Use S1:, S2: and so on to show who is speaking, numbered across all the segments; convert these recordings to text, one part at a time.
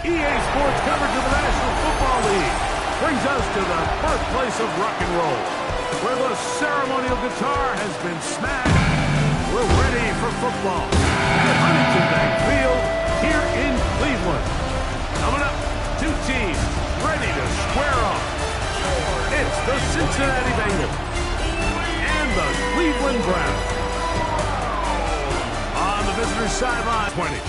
S1: EA Sports coverage of the National Football League brings us to the birthplace of rock and roll, where the ceremonial guitar has been smashed. We're ready for football at Huntington Bank Field here in Cleveland. Coming up, two teams ready to square off. It's the Cincinnati Bengals and the Cleveland Browns. On the visitor's sideline, 20.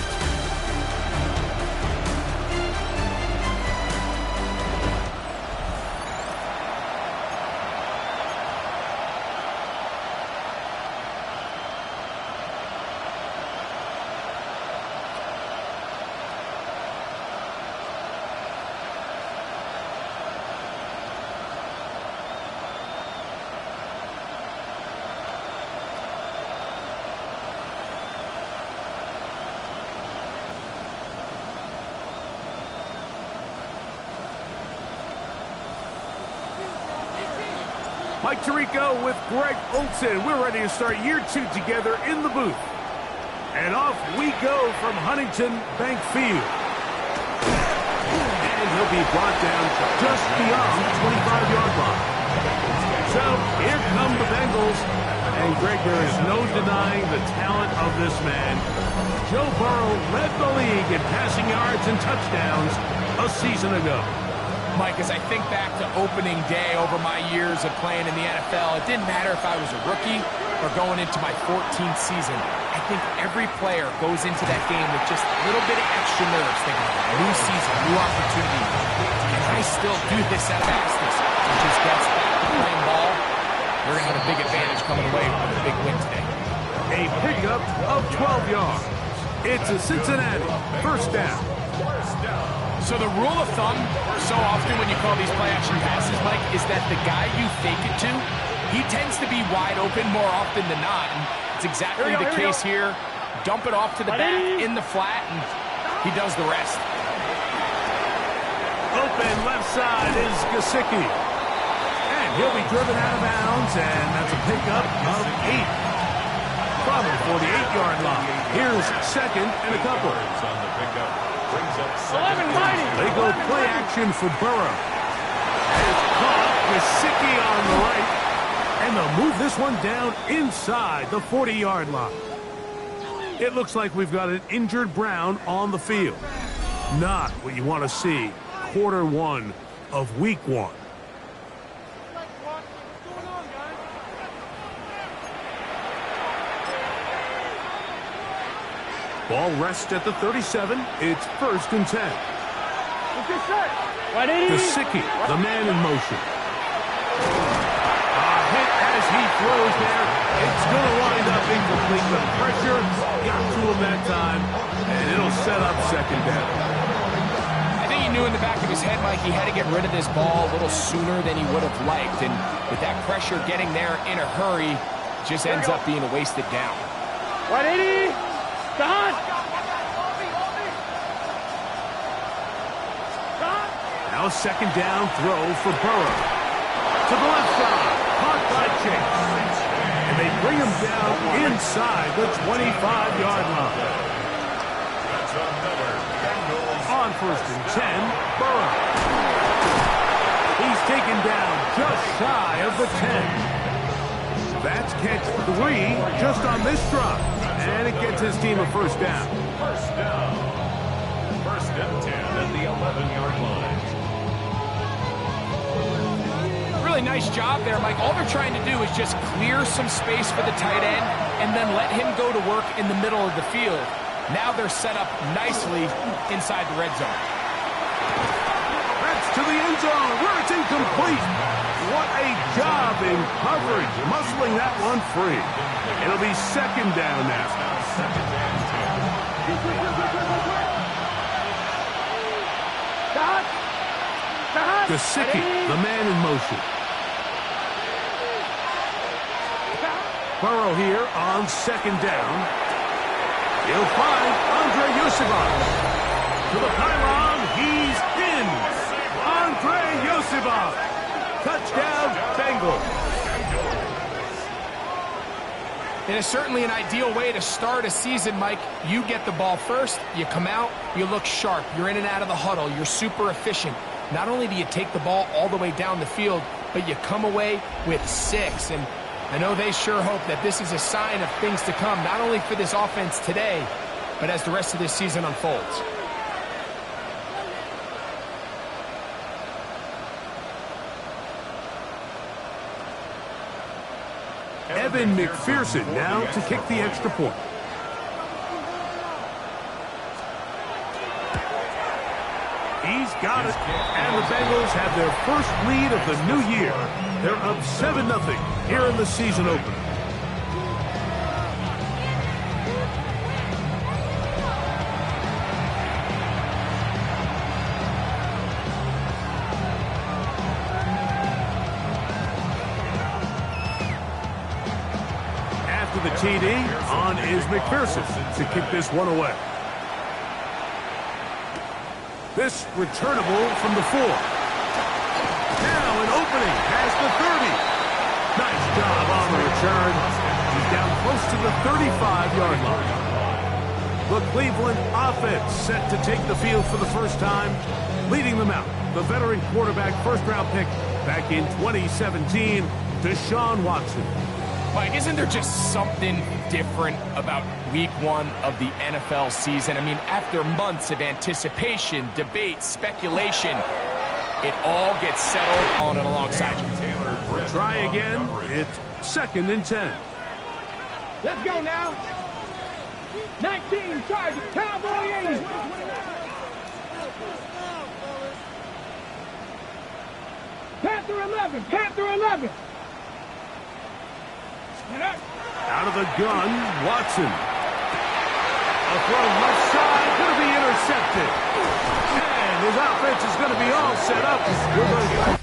S1: Mike Tirico with Greg Olson. We're ready to start year two together in the booth. And off we go from Huntington Bank Field. And he'll be brought down just beyond the 25-yard line. So here come the Bengals. And Greg, there is no denying the talent of this man. Joe Burrow led the league in passing yards and touchdowns a season ago.
S2: Mike, as I think back to opening day over my years of playing in the NFL, it didn't matter if I was a rookie or going into my 14th season. I think every player goes into that game with just a little bit of extra nerves, thinking about new season, new opportunity. And I still do this at fastest. It just gets back to playing ball. We're going to have a big advantage coming away with a big win today.
S1: A pickup of 12 yards. It's a Cincinnati first down.
S2: So the rule of thumb, so often when you call these play-action passes, Mike, is that the guy you fake it to, he tends to be wide open more often than not. And it's exactly the case here. Dump it off to the back in the flat, and he does the rest.
S1: Open left side is Gesicki. And he'll be driven out of bounds, and that's a pickup of 8. From the 48-yard line. Here's second and a couple. They go play action for Burrow. It's caught. Gesicki on the right. And they'll move this one down inside the 40-yard line. It looks like we've got an injured Brown on the field. Not what you want to see quarter one of week one. Ball rests at the 37. It's first and 10. Gesicki, the man in motion. A hit as he throws there. It's going to wind up incomplete. The pressure got to him that time, and it'll set up second down.
S2: I think he knew in the back of his head, Mike, he had to get rid of this ball a little sooner than he would have liked. And with that pressure getting there in a hurry, it just ends up being a wasted down.
S3: 180.
S1: Now second down throw for Burrow. To the left side. Caught by Chase. And they bring him down inside the 25-yard line. On first and 10, Burrow. He's taken down just shy of the 10. That's catch 3 just on this drive. And it gets his team a first down.
S4: First down. First and 10 at the 11-yard line.
S2: Really nice job there, Mike. All they're trying to do is just clear some space for the tight end and then let him go to work in the middle of the field. Now they're set up nicely inside the red zone.
S1: That's to the end zone where it's incomplete. What a job in coverage, muscling that one free. It'll be second down now. Gesicki, the man in motion. Burrow here on second down. He'll find Andre Yosibov. To the pylon, he's in. Andre Yosibov. Touchdown, Bengals.
S2: It is certainly an ideal way to start a season, Mike. You get the ball first, you come out, you look sharp, you're in and out of the huddle, you're super efficient. Not only do you take the ball all the way down the field, but you come away with 6. And I know they sure hope that this is a sign of things to come, not only for this offense today, but as the rest of this season unfolds.
S1: Evan McPherson now to kick the extra point. He's got it. And the Bengals have their first lead of the new year. They're up 7-0 here in the season opener. After the TD, on is McPherson to kick this one away. This returnable from the 4. Now an opening past the 30. Nice job on the return. He's down close to the 35-yard line. The Cleveland offense set to take the field for the first time. Leading them out, the veteran quarterback first-round pick back in 2017, Deshaun Watson.
S2: Mike, isn't there just something different about week 1 of the NFL season? I mean, after months of anticipation, debate, speculation, it all gets settled on and alongside you.
S1: Try again. It's 2nd and 10.
S3: Let's go now. 19 Chargers, Cowboy 80. Panther 11, Panther 11.
S1: Out of the gun, Watson. A throw left side, going to be intercepted. And his offense is going to be all set up with a...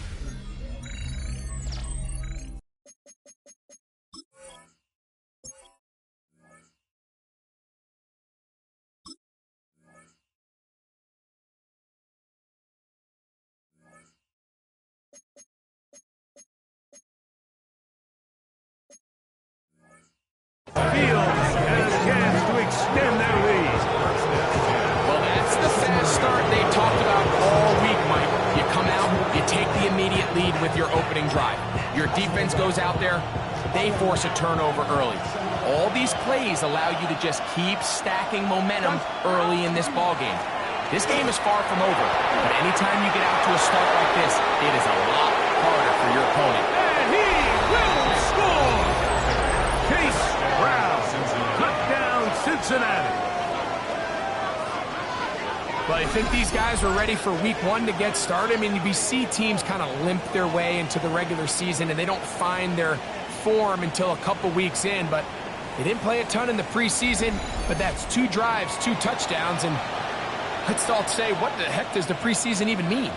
S1: Fields has a chance to extend their lead.
S2: Well, that's the fast start they talked about all week, Mike. You come out, you take the immediate lead with your opening drive. Your defense goes out there, they force a turnover early. All these plays allow you to just keep stacking momentum early in this ballgame. This game is far from over, but anytime you get out to a start like this, it is a lot harder for your opponent.
S1: And he will score! Case Brown, touchdown Cincinnati.
S2: Well, I think these guys are ready for week 1 to get started. I mean, we see teams kind of limp their way into the regular season, and they don't find their form until a couple weeks in, but they didn't play a ton in the preseason, but that's 2 drives, 2 touchdowns, and let's all say, what the heck does the preseason even mean?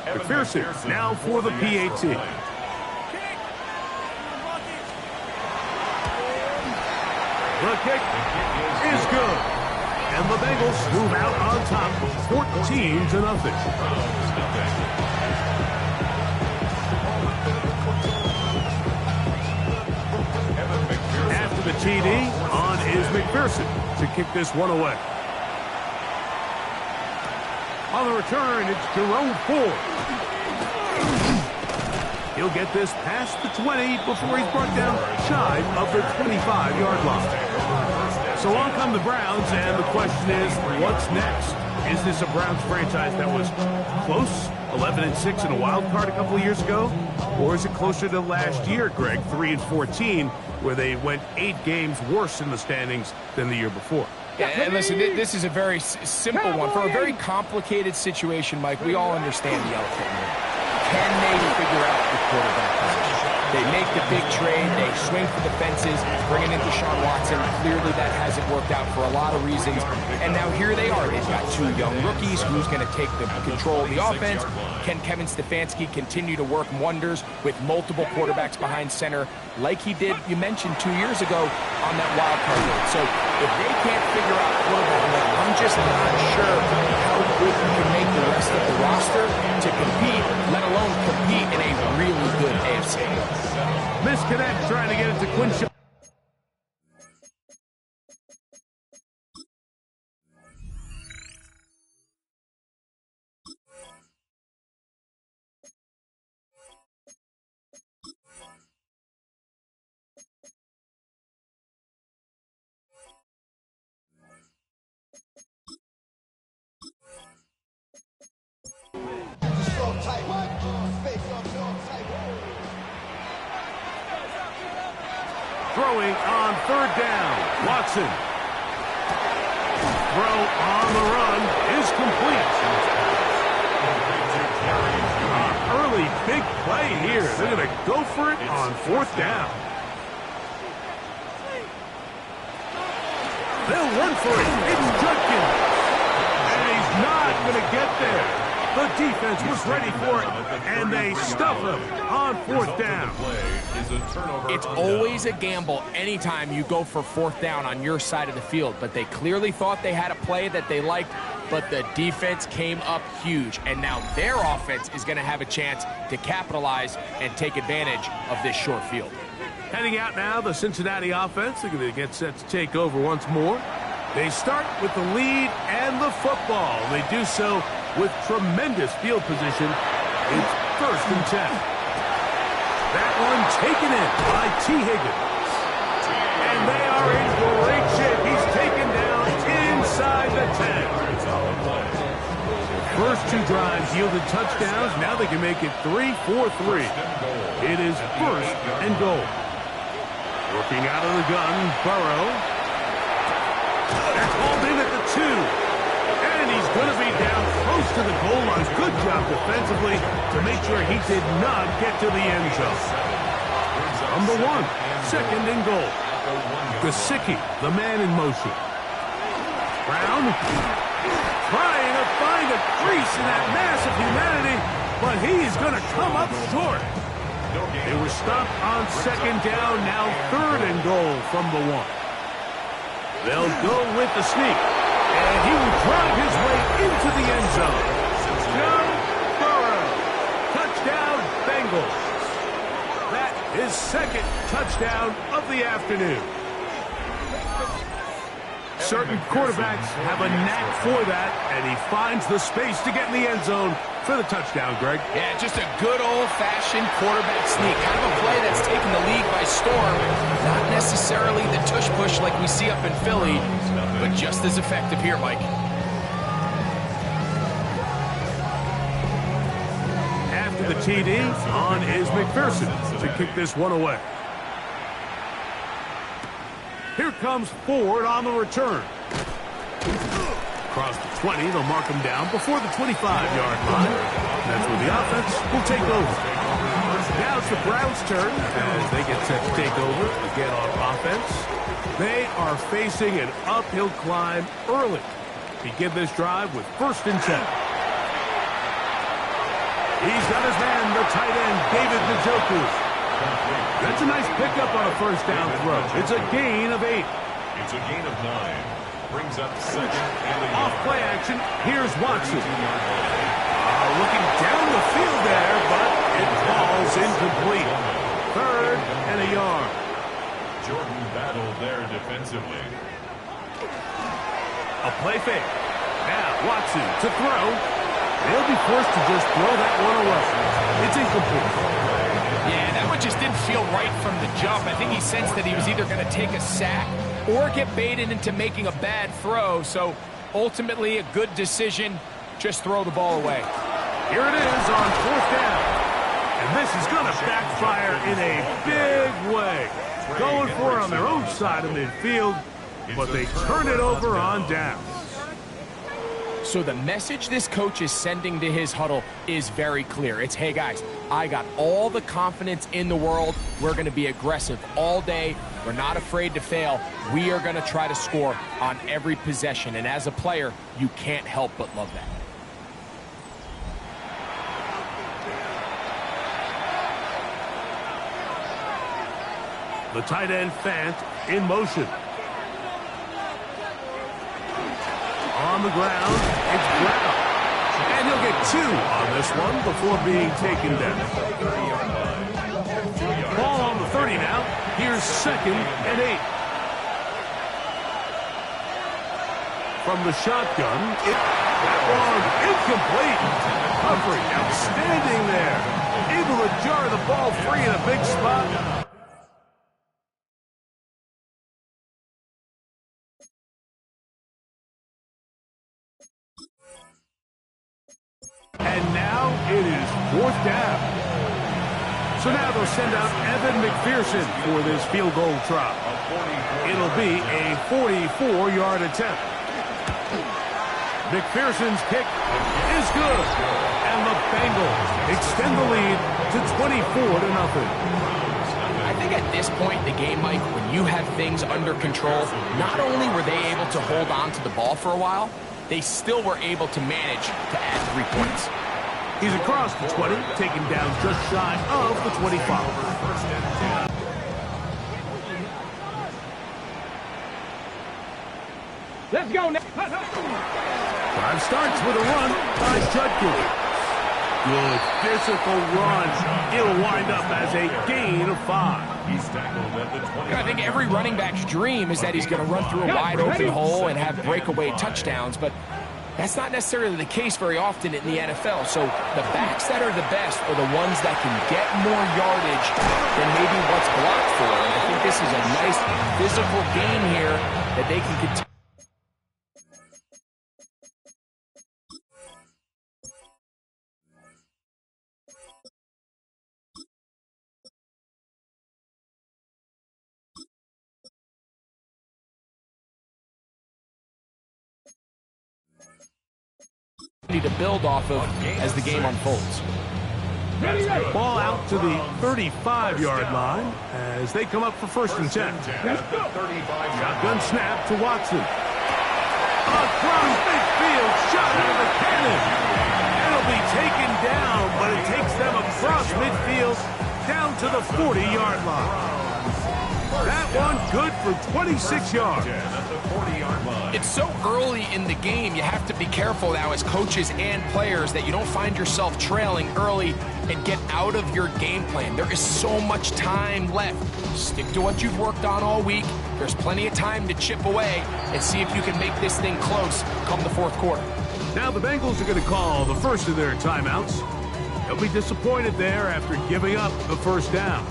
S1: McPherson now for the PAT. The kick is good. And the Bengals move out on top 14-0. After the TD, on is McPherson to kick this one away. On the return, it's Jerome Ford. He'll get this past the 20 before he's brought down shy of the 25-yard line. So on come the Browns, and the question is, what's next? Is this a Browns franchise that was close, 11-6 in a wild card a couple of years ago? Or is it closer to last year, Greg, 3-14, where they went 8 games worse in the standings than the year before?
S2: Yeah, and listen, this is a very simple one. For a very complicated situation, Mike, we all understand the elephant in the room. Can they figure out the quarterback position? They make the big trade, they swing for the fences, bringing in Deshaun Watson. Clearly that hasn't worked out for a lot of reasons. And now here they are. They've got 2 young rookies. Who's going to take the control of the offense? Can Kevin Stefanski continue to work wonders with multiple quarterbacks behind center like he did, you mentioned, 2 years ago on that wild card road? So if they can't figure out quarterback, I'm I'm just not sure how good you can make the rest of the roster to compete, let alone compete in a really good AFC.
S1: Misconnect trying to get it to Quinshon. Throwing on third down. Watson. Throw on the run is complete. Early big play here. They're going to go for it on fourth down. They'll run for it. It's Judkins. And he's not going to get there. The defense was ready for it, and they stuff him on fourth down.
S2: It's always a gamble anytime you go for fourth down on your side of the field, but they clearly thought they had a play that they liked, but the defense came up huge, and now their offense is going to have a chance to capitalize and take advantage of this short field.
S1: Heading out now, the Cincinnati offense. They're going to get set to take over once more. They start with the lead and the football. They do so with tremendous field position. It's 1st and 10. That one taken in by T. Higgins. And they are in great shape. He's taken down inside the 10. First 2 drives yielded touchdowns. Now they can make it 3-4-3. It is 1st and goal. Working out of the gun, Burrow. That's hauled in at the 2. And he's going to be down close to the goal line. Good job defensively to make sure he did not get to the end zone. From the 1, 2nd and goal. Gesicki, the man in motion. Brown trying to find a crease in that mass of humanity, but he's going to come up short. They were stopped on 2nd down, now 3rd and goal from the 1. They'll go with the sneak. And he will drive his way into the end zone. Joe Burrow. Touchdown, Bengals. That is 2nd touchdown of the afternoon. Certain quarterbacks have a knack for that, and he finds the space to get in the end zone for the touchdown, Greg.
S2: Yeah, just a good old-fashioned quarterback sneak. Kind of a play that's taken the league by storm. Not necessarily the tush-push like we see up in Philly, but just as effective here, Mike.
S1: After the TD, on is McPherson to kick this one away. Here comes Ford on the return. Across the 20, they'll mark him down before the 25-yard line. That's where the offense will take over. Now it's the Browns' turn as they get set to take over again on offense. They are facing an uphill climb early. Begin this drive with 1st and 10. He's got his man, the tight end, David Njoku. That's a nice pickup on a 1st down throw. It's a gain of 8.
S4: It's a gain of 9. Brings up 2nd and
S1: off play action. Here's Watson. Looking down the field there, but it falls incomplete. 3rd and a yard.
S4: Jordan battled there defensively.
S1: A play fake. Now Watson to throw. They'll be forced to just throw that one away. It's incomplete.
S2: Yeah, that one just didn't feel right from the jump. I think he sensed that he was either going to take a sack or get baited into making a bad throw. So ultimately a good decision. Just throw the ball away.
S1: Here it is on 4th down. And this is going to backfire in a big way. Going for it on their own side of midfield, but they turn it over on downs.
S2: So the message this coach is sending to his huddle is very clear. It's, hey guys, I got all the confidence in the world. We're going to be aggressive all day. We're not afraid to fail. We are going to try to score on every possession. And as a player, you can't help but love that.
S1: The tight end Fant in motion. on the ground. It's Brown. And he'll get 2 on this one before being taken down. Ball on the 30 now. Here's 2nd and 8. From the shotgun, that one incomplete. Covering, outstanding there. Able to jar the ball free in a big spot. And now it is 4th down. So now they'll send out Evan McPherson for this field goal try. It'll be a 44-yard attempt. McPherson's kick is good. And the Bengals extend the lead to 24-0.
S2: I think at this point in the game, Mike, when you have things under control, not only were they able to hold on to the ball for a while, they still were able to manage to add 3 points.
S1: He's across the 20, taken down just shy of the 25.
S3: Let's go now.
S1: Drive starts with a run by Judkins. Good physical run. It'll wind up as a gain of 5.
S4: He's tackled at the 20.
S2: I think every running back's dream is that he's going to run through a wide-open hole and have breakaway touchdowns, but that's not necessarily the case very often in the NFL. So the backs that are the best are the ones that can get more yardage than maybe what's blocked for. And I think this is a nice physical game here that they can continue. To build off of as the game unfolds.
S1: Ball out to the 35-yard line as they come up for 1st and 10. Shotgun snap to Watson. Across midfield, shot out of the cannon. It'll be taken down, but it takes them across midfield down to the 40-yard line. That one good for 26 yards.
S2: It's so early in the game, you have to be careful now as coaches and players that you don't find yourself trailing early and get out of your game plan. There is so much time left. Stick to what you've worked on all week. There's plenty of time to chip away and see if you can make this thing close come the 4th quarter.
S1: Now the Bengals are going to call the first of their timeouts. They'll be disappointed there after giving up the 1st down.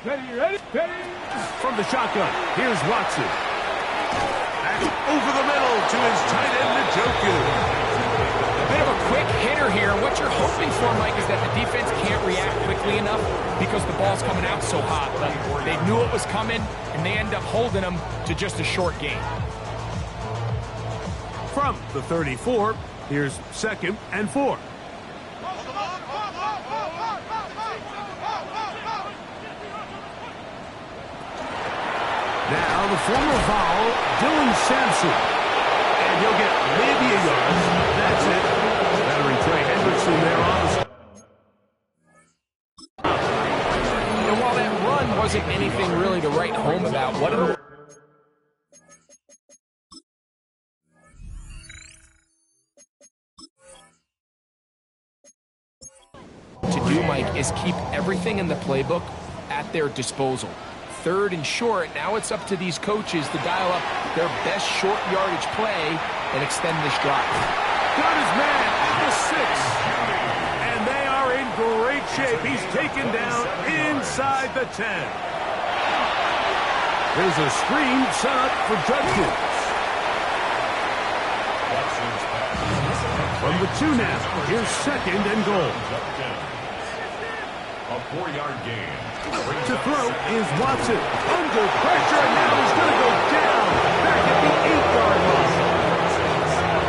S3: Ready?
S1: From the shotgun, here's Watson. Back over the middle to his tight end, Njoku.
S2: A bit of a quick hitter here. What you're hoping for, Mike, is that the defense can't react quickly enough because the ball's coming out so hot. But they knew it was coming, and they end up holding them to just a short gain.
S1: From the 34, here's 2nd and 4. Now the former foul, Dylan Sampson. And he'll get maybe a yard. That's it. Veteran Trey Hendrickson there on the...
S2: And while that run wasn't anything really to write home about, what are to do, Mike, is keep everything in the playbook at their disposal. 3rd and short, now it's up to these coaches to dial up their best short yardage play and extend this drive.
S1: Got his man at the 6. And they are in great shape. He's taken down inside the 10. There's a screen set up for Judkins. From the 2 now, here's 2nd and goal.
S4: A 4-yard gain.
S1: To throw is Watson. Under pressure, and now he's going to go down. Back at the 8-yard line.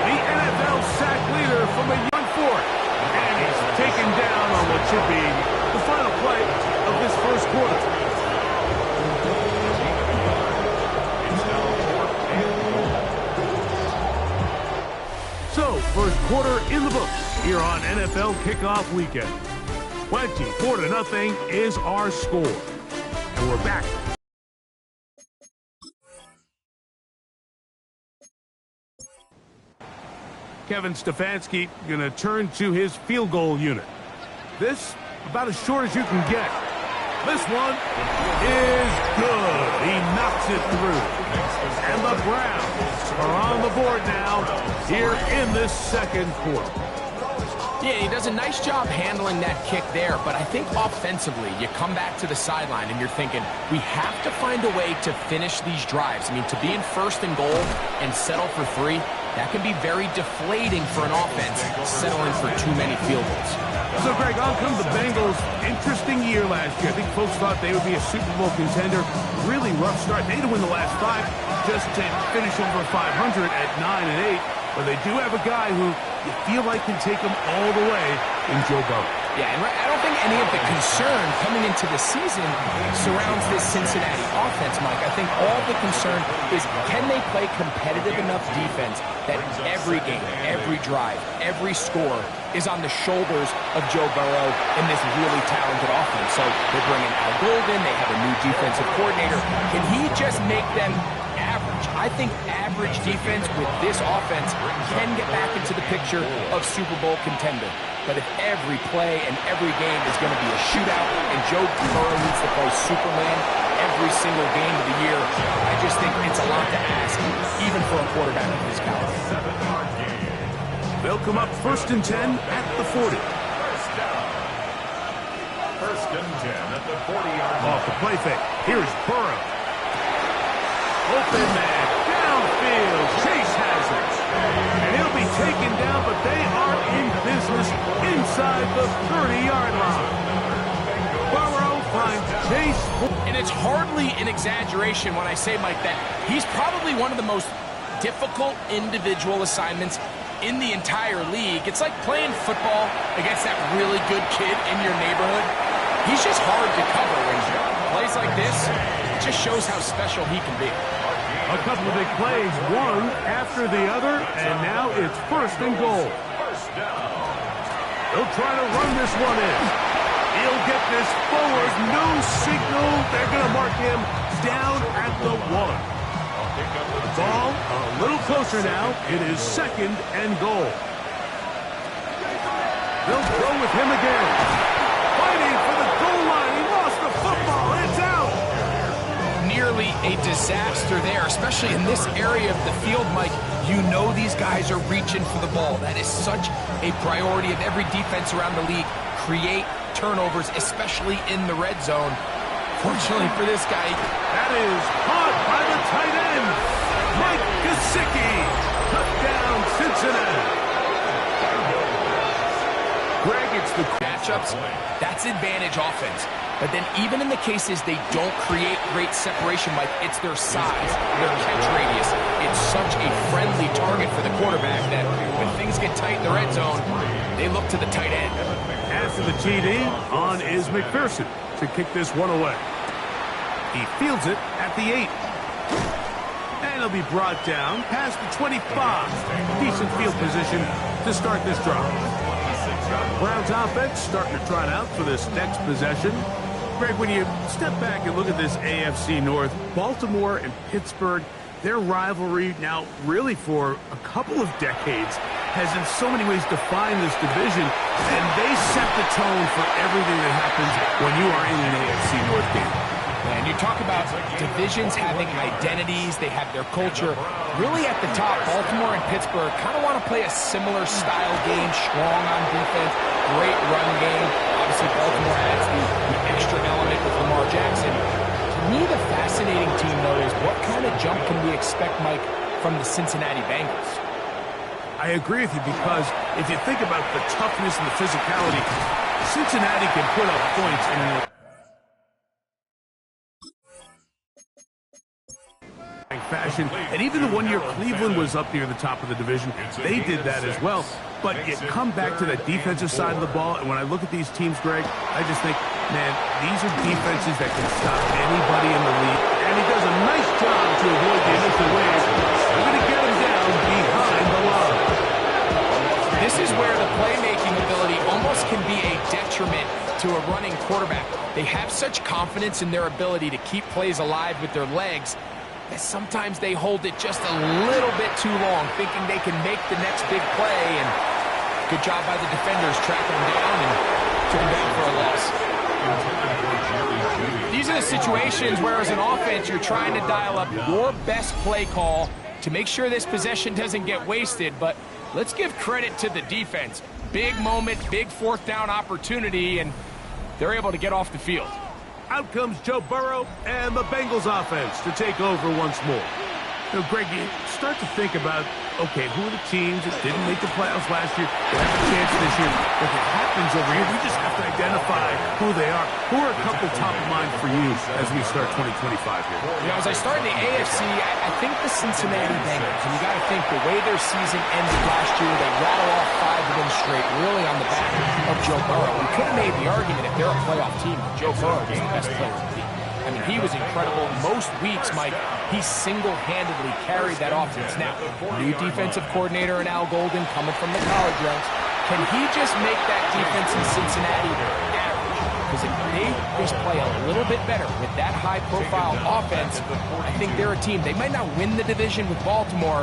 S1: The NFL sack leader from a young 4th. And he's taken down on what should be the final play of this 1st quarter. So, 1st quarter in the books here on NFL Kickoff Weekend. 24-0 is our score. And we're back. Kevin Stefanski going to turn to his field goal unit. This, about as short as you can get. This one is good. He knocks it through. And the Browns are on the board now here in this second quarter.
S2: Yeah, he does a nice job handling that kick there, but I think offensively, you come back to the sideline and you're thinking, we have to find a way to finish these drives. I mean, to be in first and goal and settle for 3, that can be very deflating for an offense, settling for too many field goals.
S1: So, Greg, on come the Bengals. Interesting year last year. I think folks thought they would be a Super Bowl contender. Really rough start. They had to win the last 5 just to finish over 500 at 9-8. But they do have a guy who you feel like can take them all the way in Joe Burrow.
S2: Yeah, and I don't think any of the concern coming into the season surrounds this Cincinnati offense, Mike. I think all the concern is, can they play competitive enough defense that every game, every drive, every score is on the shoulders of Joe Burrow and this really talented offense. So they bring in Al Golden, they have a new defensive coordinator. Can he just make them average? I think average defense with this offense can get back into the picture of Super Bowl contender. But if every play and every game is going to be a shootout and Joe Burrow needs to play Superman every single game of the year, I just think it's a lot to ask, even for a quarterback of his caliber.
S1: They'll come up 1st and 10 at the 40.
S4: First and 10 at the 40-yard line.
S1: Off the play fake. Here's Burrow. Open man. Downfield. Chase has it. And he'll be taken down, but they are in business inside the 30-yard line. Burrow finds Chase.
S2: And it's hardly an exaggeration when I say, Mike, that he's probably one of the most difficult individual assignments in the entire league. It's like playing football against that really good kid in your neighborhood. He's just hard to cover, and plays like this, it just shows how special he can be.
S1: A couple of big plays, one after the other, and now it's 1st and goal. He'll try to run this one in. He'll get this forward, no signal. They're going to mark him down at the 1. The ball a little closer now. It is 2nd and goal. They'll go with him again. Fighting for the goal line. He lost the football. It's out.
S2: Nearly a disaster there, especially in this area of the field, Mike. You know these guys are reaching for the ball. That is such a priority of every defense around the league. Create turnovers, especially in the red zone. Fortunately for this guy,
S1: that is caught by the tight end, Mike Gesicki. Touchdown, Cincinnati. Greg, it's the
S2: matchups. That's advantage offense. But then even in the cases they don't create great separation, Mike, it's their size, their catch radius. It's such a friendly target for the quarterback that when things get tight in the red zone, they look to the tight end.
S1: After the TD, on is McPherson to kick this one away. He fields it at the 8. And he'll be brought down past the 25. Decent field position to start this drive. Browns offense starting to trot out for this next possession. Greg, when you step back and look at this AFC North, Baltimore and Pittsburgh, their rivalry now really for a couple of decades has in so many ways defined this division, and they set the tone for everything that happens when you are in an AFC North game.
S2: And you talk about divisions having identities, they have their culture. Really at the top, Baltimore and Pittsburgh kind of want to play a similar style game, strong on defense, great run game. Obviously, Baltimore adds the extra element with Lamar Jackson. To me, the fascinating team, though, is what kind of jump can we expect, Mike, from the Cincinnati Bengals?
S1: I agree with you, because if you think about the toughness and the physicality, Cincinnati can put up points in fashion, and even the 1 year Cleveland was up near the top of the division, they did that as well. But you come back to that defensive side of the ball, and when I look at these teams, Greg, I just think, man, these are defenses that can stop anybody in the league, and he does a nice job to avoid the initial wave. They're going to get him down behind the line.
S2: This this is where the playmaking ability almost can be a detriment to a running quarterback. They have such confidence in their ability to keep plays alive with their legs that sometimes they hold it just a little bit too long, thinking they can make the next big play, and good job by the defenders tracking him down and took him down for a loss. These are the situations where, as an offense, you're trying to dial up your best play call to make sure this possession doesn't get wasted, but let's give credit to the defense. Big moment, big fourth down opportunity, and they're able to get off the field.
S1: Out comes Joe Burrow and the Bengals offense to take over once more. You know, Greg, you start to think about, okay, who are the teams that didn't make the playoffs last year, that have a chance this year? If it happens over here, we just have to identify who they are. Who are a couple top of mind for you as we start 2025 here?
S2: You know, as I start in the AFC, I think the Cincinnati Bengals. And you got to think the way their season ended last year, they rattle off 5 of them straight, really on the back of Joe Burrow. We could have made the argument if they're a playoff team, Joe Burrow is the best player in the league. I mean, he was incredible. Most weeks, Mike, he single-handedly carried that offense. Now, new defensive coordinator in Al Golden coming from the college ranks. Can he just make that defense in Cincinnati average? Because if they just play a little bit better with that high-profile offense, I think they're a team. They might not win the division with Baltimore,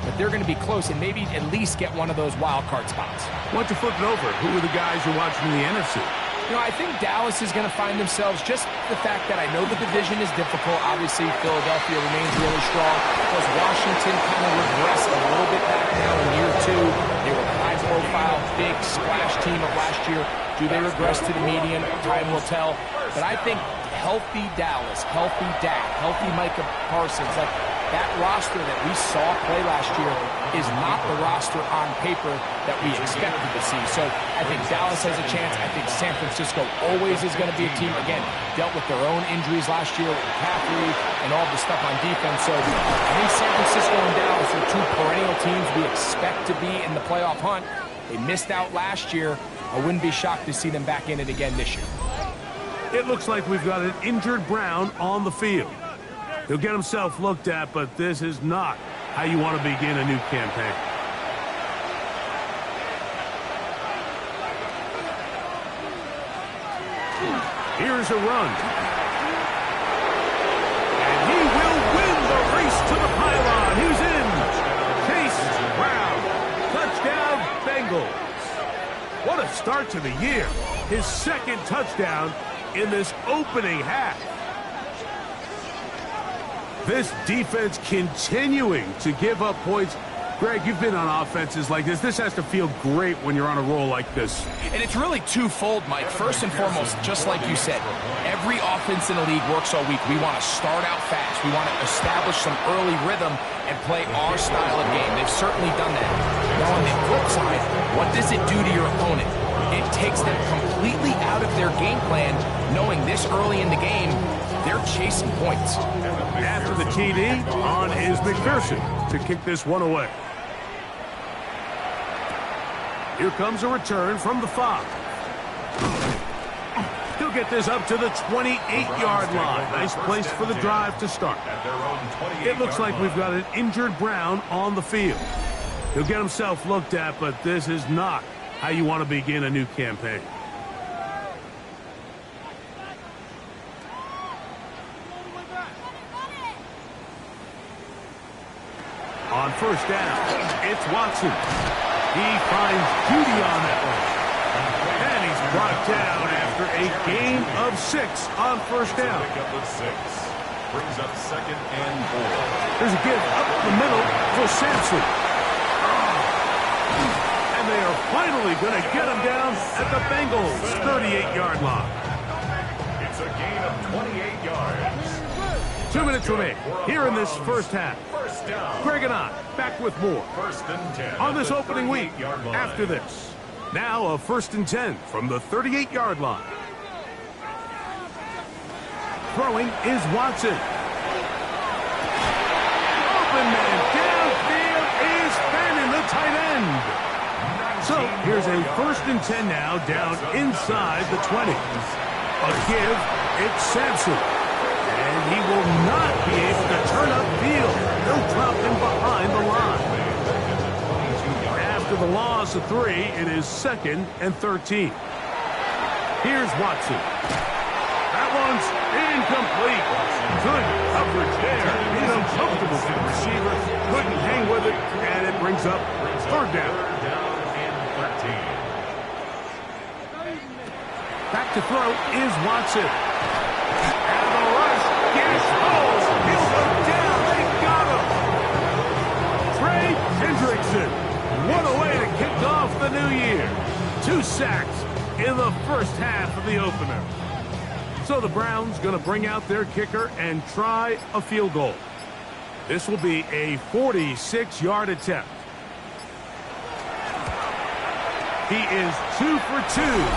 S2: but they're going to be close and maybe at least get one of those wild card spots.
S1: Why don't you flip it over? Who are the guys you're watching in the NFC?
S2: You know, I think Dallas is going to find themselves, just the fact that I know the division is difficult. Obviously, Philadelphia remains really strong. Because Washington kind of regressed a little bit back now in year 2. They were a high-profile, big splash team of last year. Do they regress to the median? Time will tell. But I think healthy Dallas, healthy Dak, healthy Micah Parsons, like that roster that we saw play last year is not the roster on paper that we expected to see. So I think Dallas has a chance. I think San Francisco always is going to be a team, again, dealt with their own injuries last year with McCaffrey and all the stuff on defense. So I think San Francisco and Dallas are 2 perennial teams we expect to be in the playoff hunt. They missed out last year. I wouldn't be shocked to see them back in it again this year.
S1: It looks like we've got an injured Brown on the field. He'll get himself looked at, but this is not how you want to begin a new campaign. Here's a run. And he will win the race to the pylon. He's in. Chase Brown. Touchdown, Bengals. What a start to the year. His 2nd touchdown in this opening half. This defense continuing to give up points. Greg, you've been on offenses like this. This has to feel great when you're on a roll like this.
S2: And it's really twofold, Mike. First and foremost, just like you said, every offense in the league works all week. We want to start out fast. We want to establish some early rhythm and play our style of game. They've certainly done that. Now, on the flip side, what does it do to your opponent? It takes them completely out of their game plan, knowing this early in the game, they're chasing points.
S1: After the TD, on is McPherson to kick this one away. Here comes a return from the 5. He'll get this up to the 28-yard line. Nice place for the drive to start. It looks like we've got an injured Brown on the field. He'll get himself looked at, but this is not how you want to begin a new campaign. On first down, it's Watson. He finds Judy on that one. And he's brought down after a gain of 6 on first down.
S4: Brings up 2nd and 4.
S1: There's a give up the middle for Sampson. And they are finally going to get him down at the Bengals' 38-yard line.
S4: It's a gain of 28 yards.
S1: 2 minutes remain here in this first half.
S4: First down.
S1: Greg and I back with more
S4: 1st and 10
S1: on this opening week
S4: 38-yard line.
S1: after this. Now a 1st and 10 from the 38-yard line. Throwing is Watson. Open man downfield is Fannin, the tight end. So here's a 1st and 10 now down inside the 20. A give, it's Sampson. And he will not be able to turn upfield. They'll drop him behind the line. After After the loss of 3, it is 2nd and 13. Here's Watson. That one's incomplete. Good coverage there. It's uncomfortable for the receiver. Couldn't hang with it, and it brings up 3rd down. Back to throw is Watson. And the rush gets home. He'll go down. They got him. Trey Hendrickson. What a way to kick off the new year. 2 sacks in the first half of the opener. So the Browns going to bring out their kicker and try a field goal. This will be a 46-yard attempt. He is 2 for 2.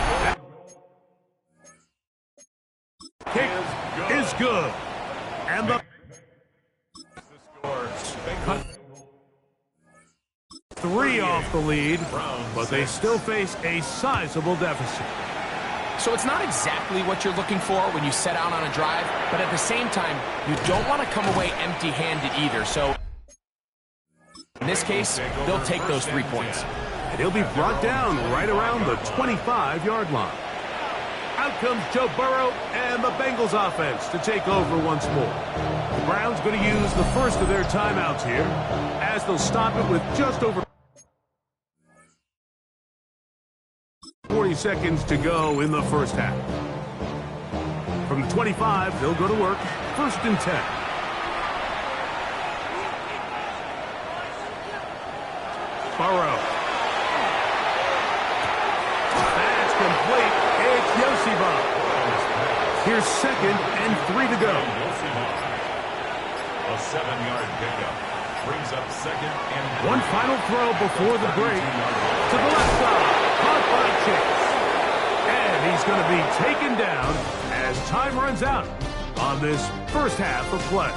S1: Kick is good. And the 3 off the lead, but they still face a sizable deficit.
S2: So it's not exactly what you're looking for when you set out on a drive, but at the same time, you don't want to come away empty-handed either. So in this case, they'll take those 3 points.
S1: And he'll be brought down right around the 25-yard line. Out comes Joe Burrow and the Bengals offense to take over once more. The Browns going to use the first of their timeouts here, as they'll stop it with just over 40 seconds to go in the first half. From the 25, they'll go to work. 1st and 10. Burrow. That's complete. It's Yosiba. Here's 2nd and 3 to go.
S4: A 7-yard pickup brings up 2nd and
S1: one final throw before the break to the left side. Caught by Chase. And he's going to be taken down as time runs out on this first half of play.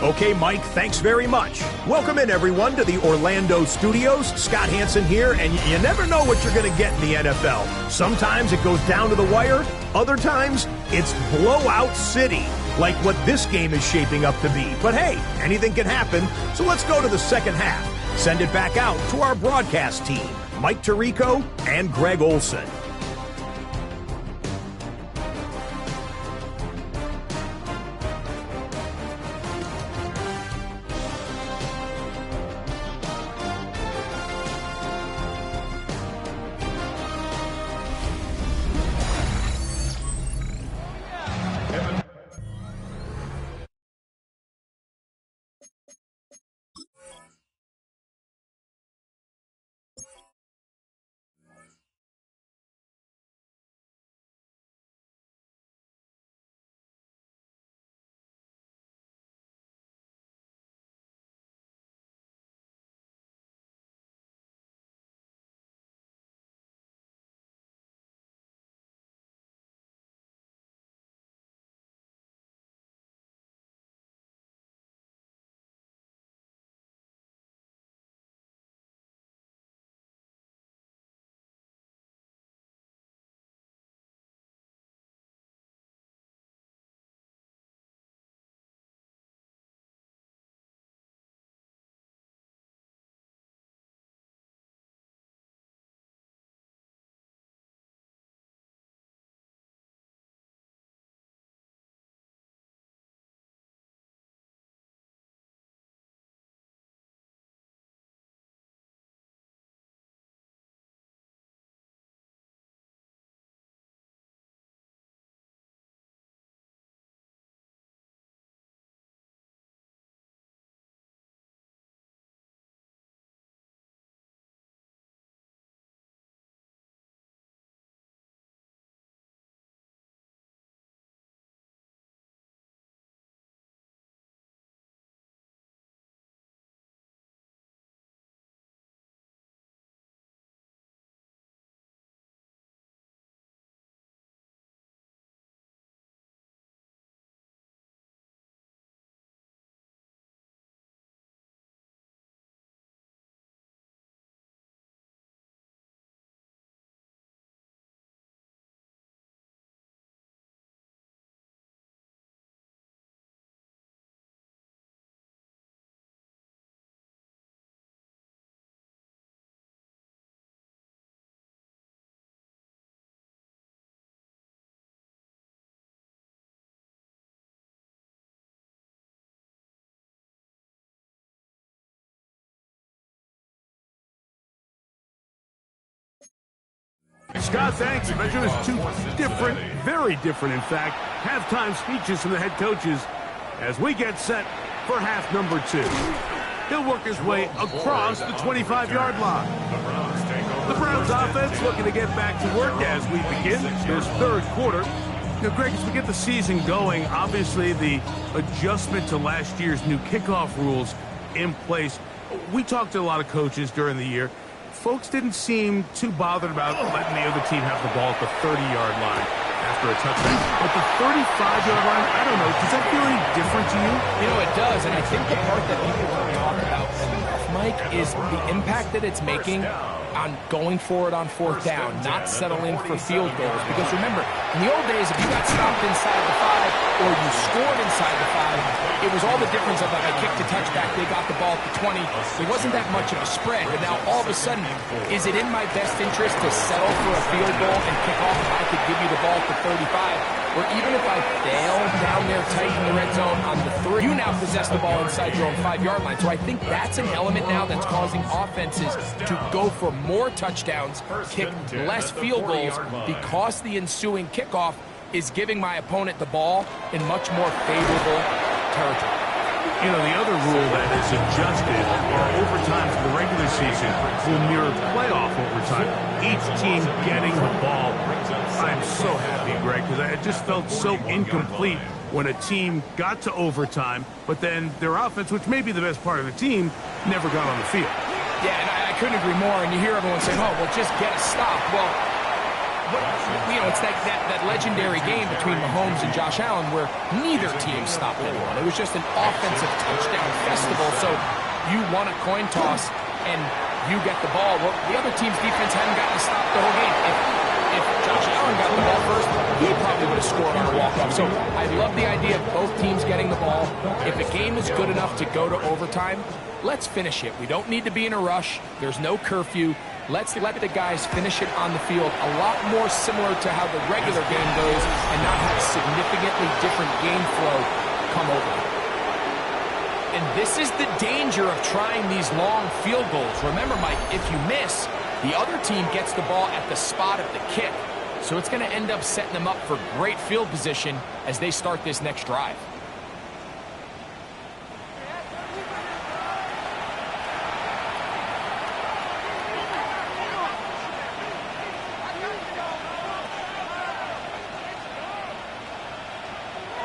S5: Okay, Mike, thanks very much. Welcome in, everyone, to the Orlando studios. Scott Hansen here, and you never know what you're going to get in the NFL. Sometimes it goes down to the wire. Other times, it's blowout city, like what this game is shaping up to be. But hey, anything can happen, so let's go to the second half. Send it back out to our broadcast team, Mike Tirico and Greg Olson.
S1: Scott, thanks. I bet you there's two different, very different, in fact, halftime speeches from the head coaches as we get set for half number 2. He'll work his way across the 25-yard line. The Browns offense looking to get back to work as we begin this third quarter. Greg, as we get the season going, obviously the adjustment to last year's new kickoff rules in place. We talked to a lot of coaches during the year. Folks didn't seem too bothered about letting the other team have the ball at the 30-yard line after a touchdown. But the 35-yard line, I don't know, does that feel any different to you?
S2: You know, it does, and I think the part that people don't talk about enough, Mike, is the impact that it's making on going forward on fourth down, not settling for field goals. Because remember, in the old days, if you got stopped inside the 5 or you scored inside the 5, it was all the difference of like I kicked a touchback, they got the ball at the 20. It wasn't that much of a spread, but now all of a sudden, is it in my best interest to settle for a field goal and kick off if I could give you the ball at the 35? Or even if I fail down there tight in the red zone on the 3, you now possess the ball inside your own 5-yard line. So I think that's an element now that's causing offenses to go for more touchdowns, kick less field goals, because the ensuing kickoff is giving my opponent the ball in much more favorable territory.
S1: You know, the other rule that is adjusted are overtimes in the regular season will mirror playoff overtime. Each team getting the ball. I'm so happy, Greg, because it just felt so incomplete when a team got to overtime, but then their offense, which may be the best part of the team, never got on the field.
S2: Yeah, and I couldn't agree more. And you hear everyone saying, oh, well, just get a stop. Well, it's that legendary game between Mahomes and Josh Allen where neither team stopped anyone. It was just an offensive touchdown festival. So you won a coin toss and you get the ball. Well, the other team's defense hadn't gotten a stop the whole game. If Josh Allen got the ball first, he probably would have scored on a walk-off. So I love the idea of both teams getting the ball. If a game is good enough to go to overtime, let's finish it. We don't need to be in a rush. There's no curfew. Let's let the guys finish it on the field a lot more similar to how the regular game goes and not have significantly different game flow come over. And this is the danger of trying these long field goals. Remember, Mike, if you miss, the other team gets the ball at the spot of the kick. So it's going to end up setting them up for great field position as they start this next drive.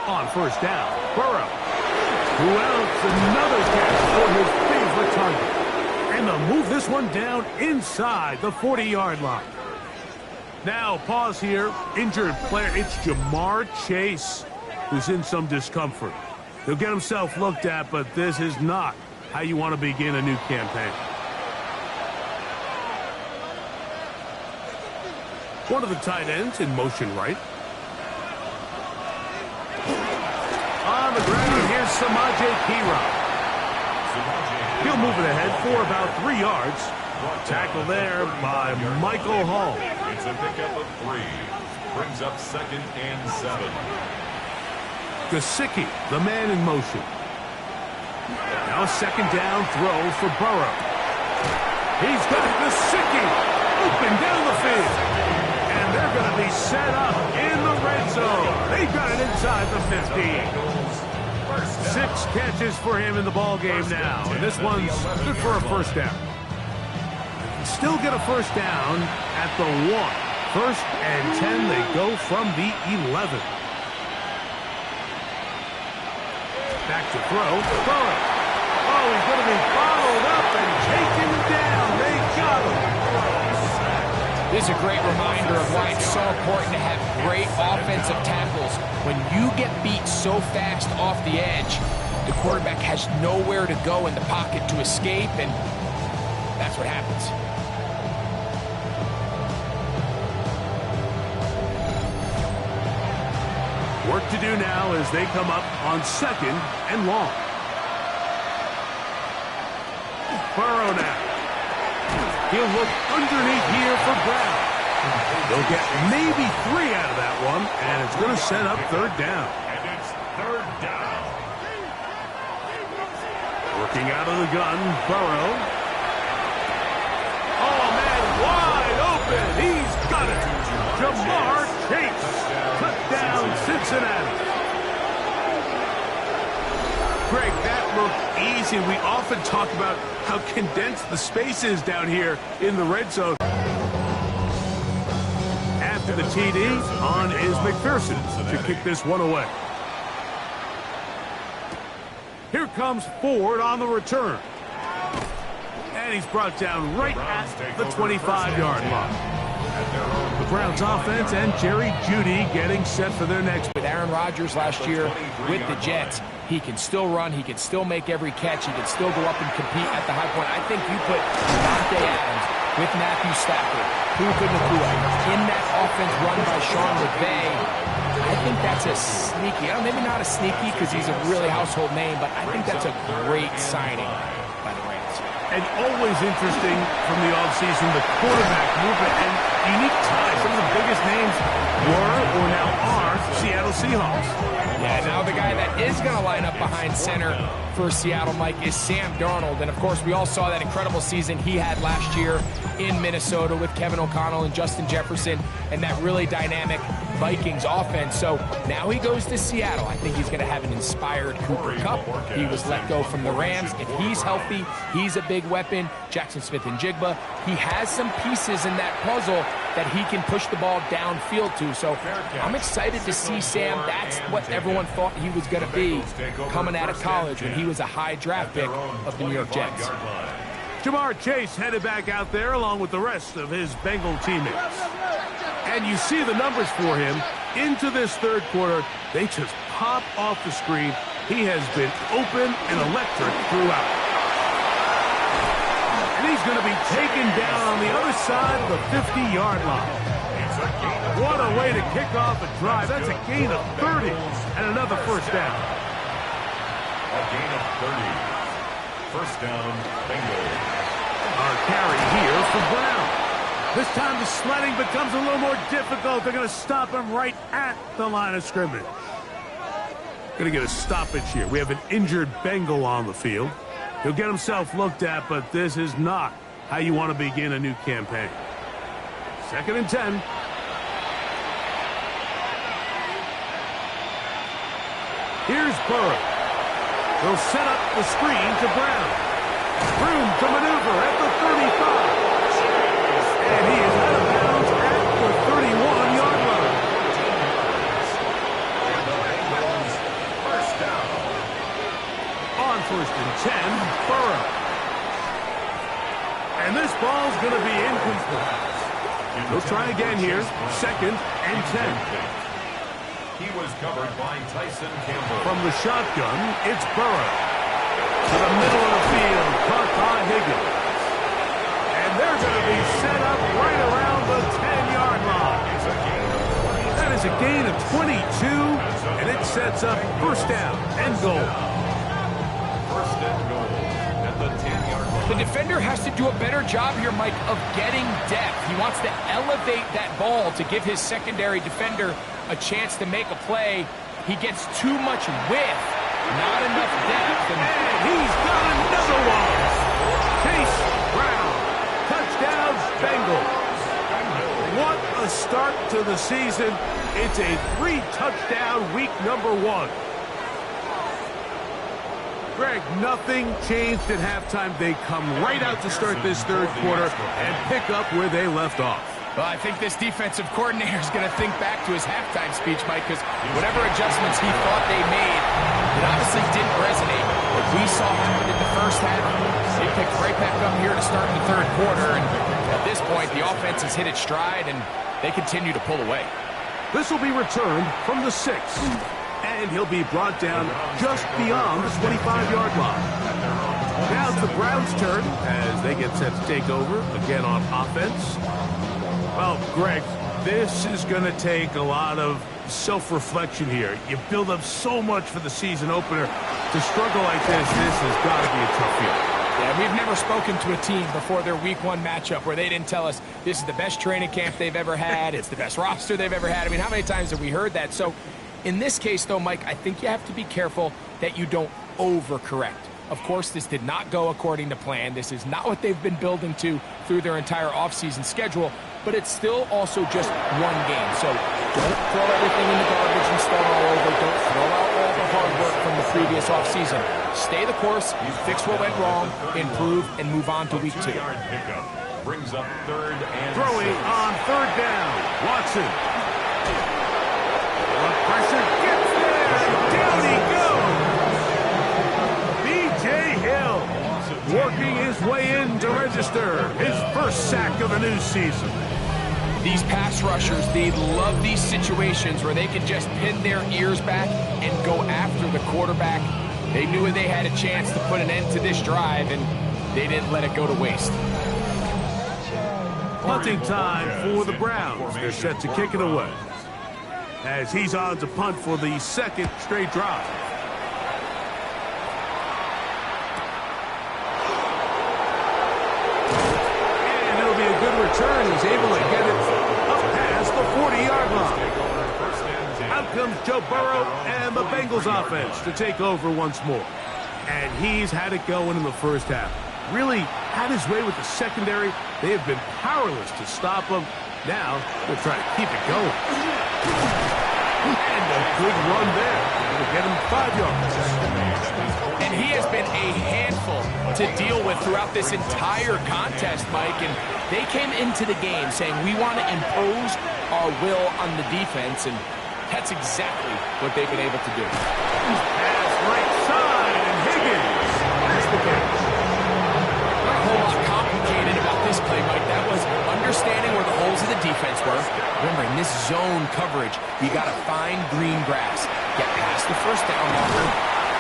S1: On first down, Burrow. Who else? Another catch for his favorite target. And they'll move this one down inside the 40-yard line. Now, pause here. Injured player. It's Jamar Chase who's in some discomfort. He'll get himself looked at, but this is not how you want to begin a new campaign. One of the tight ends in motion right. On the ground, here's Samaje Perine. He'll move it ahead for about 3 yards. Tackle there by Michael Hall.
S4: It's a pickup of 3. Brings up 2nd and 7.
S1: Gesicki, the man in motion. Now a second down throw for Burrow. He's got Gesicki open down the field. And they're going to be set up in the red zone. They've got it inside the 15. 6 catches for him in the ball game now. And this one's good for a first down. Still get a first down at the 1. 1st and 10, they go from the 11. Back to throw. Burrow. Oh, he's going to be followed up and taken down. They got him.
S2: This is a great reminder of why it's so important to have great offensive tackles. When you get beat so fast off the edge, the quarterback has nowhere to go in the pocket to escape, and that's what happens.
S1: Work to do now as they come up on 2nd and long. Burrow now. He'll look underneath here for Brown. They'll get maybe 3 out of that one, and it's going to set up 3rd down.
S4: And it's 3rd down.
S1: Working out of the gun, Burrow. Oh, man, wide open. He's got it. Jamar Chase. Touchdown, Cincinnati. Greg, that looked easy. We often talk about how condensed the space is down here in the red zone. After the TD, on is McPherson to kick this one away. Here comes Ford on the return. And he's brought down right at the 25-yard line. The Browns offense and Jerry Jeudy getting set for their next.
S2: With Aaron Rodgers last year with the Jets, he can still run, he can still make every catch, he can still go up and compete at the high point. I think you put Devontae Adams with Matthew Stafford, Puka Nacua, in that offense run by Sean McVay. I think that's a sneaky, maybe not a sneaky because he's a really household name, but I think that's a great signing by the Rams.
S1: And always interesting from the offseason, the quarterback movement and unique ties. Some of the biggest names were or now are Seattle Seahawks.
S2: Yeah, now the guy that is going to line up behind center for Seattle, Mike, is Sam Darnold. And, of course, we all saw that incredible season he had last year in Minnesota with Kevin O'Connell and Justin Jefferson and that really dynamic Vikings offense. So now he goes to Seattle. I think he's going to have an inspired Cooper Kupp. He was let go from the Rams. If he's healthy, he's a big weapon. Jackson Smith and Jigba. He has some pieces in that puzzle that he can push the ball downfield to. So I'm excited to see Sam. That's what everyone thought he was going to be coming out of college when he was a high draft pick of the New York Jets.
S1: Jamar Chase headed back out there along with the rest of his Bengal teammates. And you see the numbers for him into this third quarter. They just pop off the screen. He has been open and electric throughout. And he's going to be taken down on the other side of the 50-yard line. What a way to kick off a drive. That's a gain of 30 and another first down.
S4: A gain of 30. First down, Bengals.
S1: Our carry here for Brown. This time the sledding becomes a little more difficult. They're going to stop him right at the line of scrimmage. Going to get a stoppage here. We have an injured Bengal on the field. He'll get himself looked at, but this is not how you want to begin a new campaign. 2nd and 10. Here's Burrow. They'll set up the screen to Brown. Room to maneuver at the 35. And he is out of bounds at the 31-yard line.
S4: First down.
S1: On 1st and 10, Burrow. And this ball's going to be incomplete. They'll try again here. 2nd and 10.
S4: He was covered by Tyson Campbell.
S1: From the shotgun, it's Burrow. To the middle of the field, caught by Higgins. And they're going to be set up right around the 10-yard line. That is a gain of 22, and it sets up first down and goal.
S4: First and goal at the 10-yard line.
S2: The defender has to do a better job here, Mike, of getting depth. He wants to elevate that ball to give his secondary defender a chance to make a play. He gets too much width, not enough depth.
S1: And he's got another one. Chase Brown. Touchdown, Bengals. What a start to the season. It's a 3-touchdown week number 1. Greg, nothing changed at halftime. They come right out to start this third quarter and pick up where they left off.
S2: Well, I think this defensive coordinator is going to think back to his halftime speech, Mike, because whatever adjustments he thought they made, it obviously didn't resonate. What we saw happen in the first half, they picked right back up here to start the third quarter, and at this point, the offense has hit its stride, and they continue to pull away.
S1: This will be returned from the 6, and he'll be brought down just beyond the 25-yard line. Now it's the Browns' turn as they get set to take over again on offense. Well, Greg, this is going to take a lot of self-reflection here. You build up so much for the season opener. To struggle like this has got to be a tough year.
S2: Yeah, we've never spoken to a team before their week 1 matchup where they didn't tell us this is the best training camp they've ever had, it's the best roster they've ever had. I mean, how many times have we heard that? So in this case, though, Mike, I think you have to be careful that you don't overcorrect. Of course, this did not go according to plan. This is not what they've been building to through their entire offseason schedule. but it's still also just one game. So don't throw everything in the garbage and start all over. Don't throw out all the hard work from the previous offseason. Stay the course, fix what went wrong, improve, and move on to week 2.
S4: Brings up 3rd and
S1: Throwing
S4: 6.
S1: on 3rd down. Watson. The pressure gets there. Down he goes. B.J. Hill working his way in to register his first sack of the new season.
S2: These pass rushers, they love these situations where they can just pin their ears back and go after the quarterback. They knew they had a chance to put an end to this drive, and they didn't let it go to waste.
S1: Punting time for the Browns. They're set to kick it away, as he's on to punt for the 2nd straight drive. And it'll be a good return. He's able to get it up past the 40-yard line. Out comes Joe Burrow and the Bengals offense to take over once more. And he's had it going in the first half. Really had his way with the secondary. They have been powerless to stop him. Now they'll try to keep it going. And a good run there. It'll get him 5 yards.
S2: And he has been a handful to deal with throughout this entire contest, Mike. And they came into the game saying, we want to impose our will on the defense. And that's exactly what they've been able to do.
S1: Pass right side, and Higgins has the catch.
S2: Not a whole lot complicated about this play, Mike. That was understanding where the holes of the defense were. Remember, in this zone coverage, you got to find green grass. Get past the first down marker,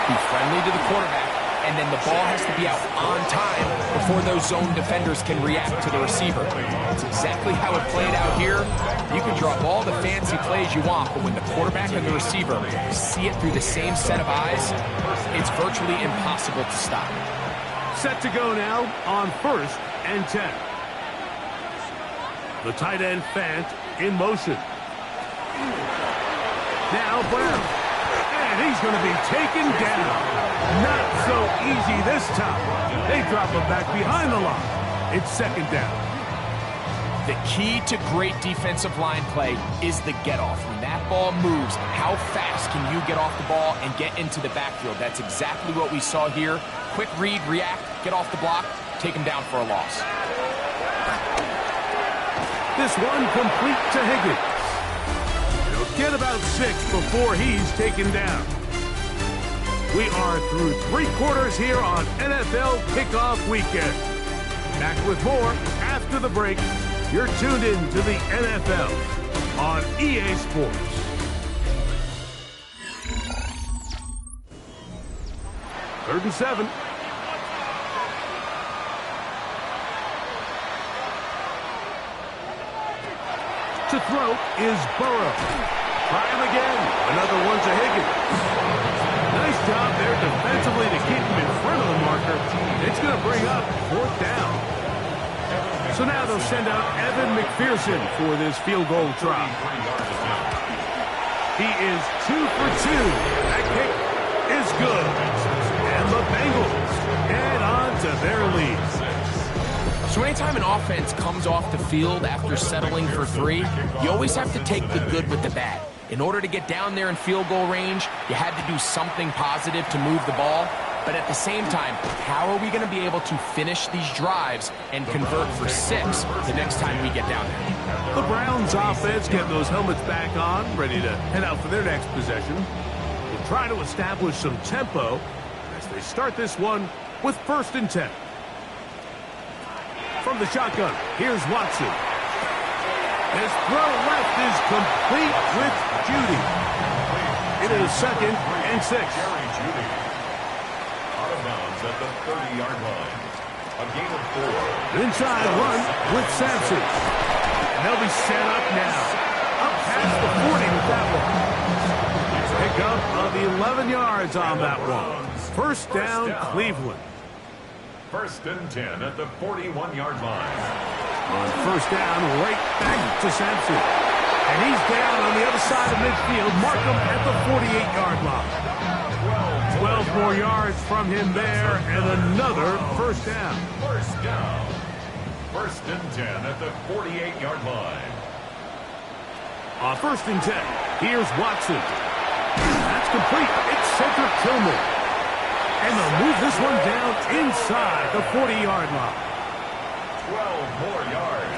S2: be friendly to the quarterback, and then the ball has to be out on time before those zone defenders can react to the receiver. It's exactly how it played out here. You can draw up all the fancy plays you want, but when the quarterback and the receiver see it through the same set of eyes, it's virtually impossible to stop.
S1: Set to go now on 1st and 10. The tight end Fant in motion. Now Brown. And he's going to be taken down. Not so easy this time. They drop him back behind the line. It's 2nd down.
S2: The key to great defensive line play is the get-off. When that ball moves, how fast can you get off the ball and get into the backfield? That's exactly what we saw here. Quick read, react, get off the block, take him down for a loss.
S1: This one complete to Higgins. He'll get about 6 before he's taken down. We are through 3 quarters here on NFL Kickoff Weekend. Back with more after the break. You're tuned in to the NFL on EA Sports. Third and 7. To throw is Burrow. Try him again. Another one to Higgins. Nice job there defensively to keep him in front of the marker. It's going to bring up 4th down. So now they'll send out Evan McPherson for this field goal try. He is 2 for 2. That kick is good. And the Bengals head on to their lead.
S2: So anytime an offense comes off the field after settling for 3, you always have to take the good with the bad. In order to get down there in field goal range, you had to do something positive to move the ball. But at the same time, how are we going to be able to finish these drives and convert for 6 the next time we get down there?
S1: The Browns offense get those helmets back on, ready to head out for their next possession. They'll try to establish some tempo as they start this one with 1st and 10. From the shotgun, here's Watson. His throw left is complete with Judy. It is 2nd and 6.
S4: At the 30-yard line. A gain of 4.
S1: Inside run with Sampson. And they'll be set up now. Up past the 40 with that one. Pick up of 11 yards on that one. 1st down, Cleveland.
S4: 1st and 10 at the 41-yard line.
S1: On 1st down, right back to Sampson. And he's down on the other side of midfield. Mark him at the 48-yard line. 12 more yards from him there, and another 1st down.
S4: First and 10 at the 48-yard line.
S1: On first and 10, here's Watson. That's complete. It's Cedric Tillman. And they'll move this one down inside the 40-yard line.
S4: 12 more yards.